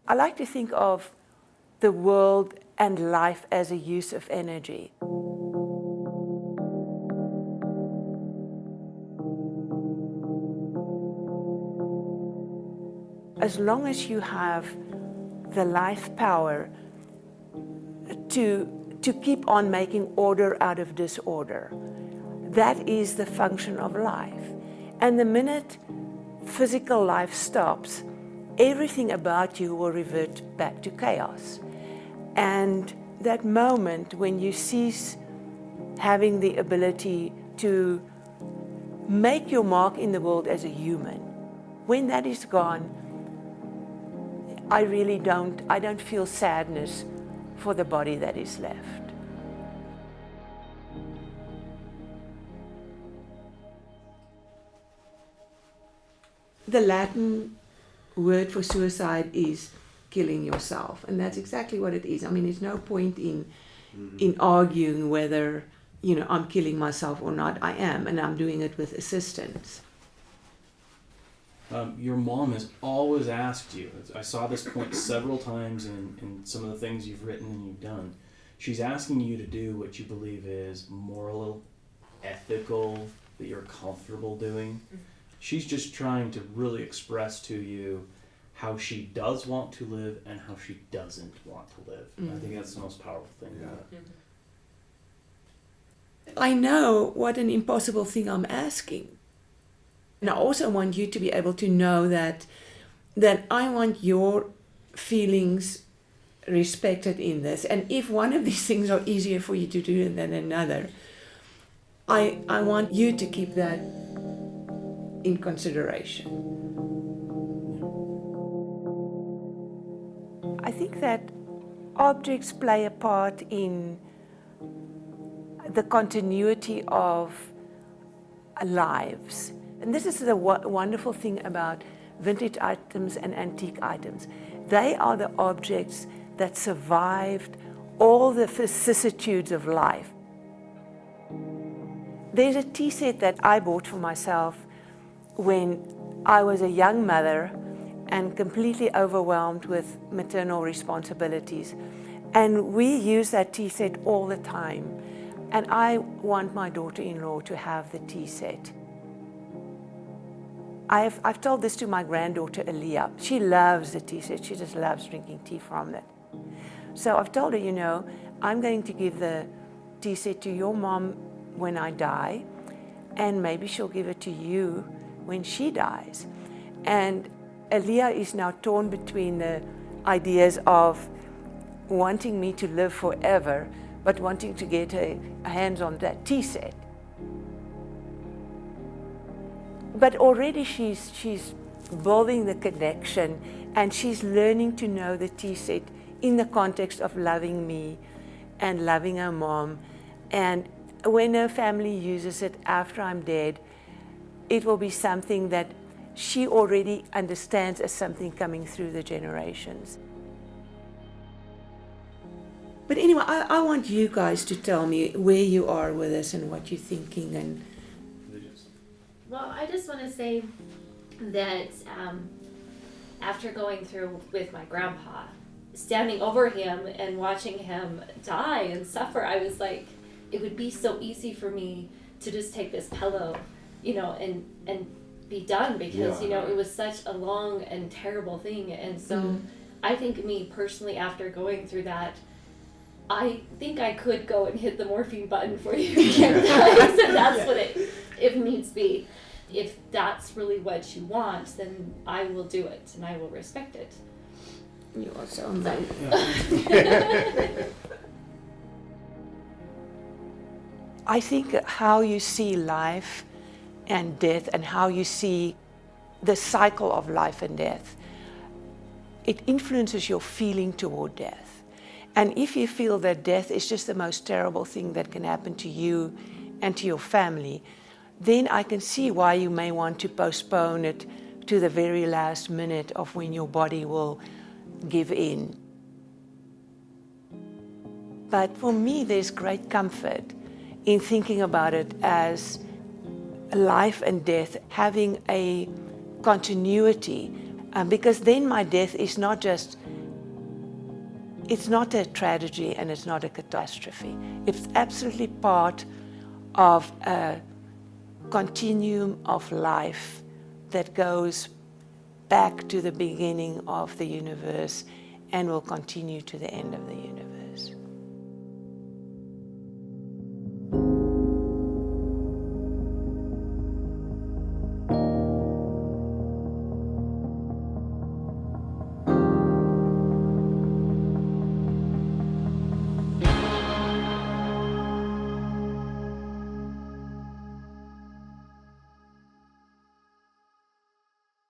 I like to think of the world and life as a use of energy. As long as you have the life power to keep on making order out of disorder, that is the function of life. And the minute physical life stops, everything about you will revert back to chaos. And that moment when you cease having the ability to make your mark in the world as a human, when that is gone, I don't feel sadness for the body that is left. The Latin word for suicide is killing yourself, and that's exactly what it is. I mean, there's no point in arguing whether, I'm killing myself or not. I am, and I'm doing it with assistance. Your mom has always asked you, I saw this point several times in some of the things you've written and you've done. She's asking you to do what you believe is moral, ethical, that you're comfortable doing. She's just trying to really express to you how she does want to live and how she doesn't want to live. I think that's the most powerful thing about it. I know what an impossible thing I'm asking. And I also want you to be able to know that I want your feelings respected in this. And if one of these things are easier for you to do than another, I want you to keep that in consideration. I think that objects play a part in the continuity of lives. And this is the wonderful thing about vintage items and antique items. They are the objects that survived all the vicissitudes of life. There's a tea set that I bought for myself when I was a young mother and completely overwhelmed with maternal responsibilities. And we use that tea set all the time. And I want my daughter-in-law to have the tea set. I've told this to my granddaughter, Aaliyah. She loves the tea set. She just loves drinking tea from it. So I've told her, I'm going to give the tea set to your mom when I die, and maybe she'll give it to you when she dies. And Aaliyah is now torn between the ideas of wanting me to live forever, but wanting to get her hands on that tea set. But already she's building the connection, and she's learning to know the tea set in the context of loving me and loving her mom. And when her family uses it after I'm dead, it will be something that she already understands as something coming through the generations. But anyway, I want you guys to tell me where you are with this and what you're thinking. Well, I just want to say that after going through with my grandpa, standing over him and watching him die and suffer, I was like, it would be so easy for me to just take this pillow, and be done, because, it was such a long and terrible thing. And so I think me personally, after going through that, I think I could go and hit the morphine button for you again. So that's what if needs be. If that's really what you want, then I will do it and I will respect it. You are so amazing. I think how you see life and death and how you see the cycle of life and death, it influences your feeling toward death. And if you feel that death is just the most terrible thing that can happen to you and to your family, then I can see why you may want to postpone it to the very last minute of when your body will give in. But for me, there's great comfort in thinking about it as life and death having a continuity, because then my death is not just it's not a tragedy and it's not a catastrophe. It's absolutely part of a continuum of life that goes back to the beginning of the universe and will continue to the end of the universe.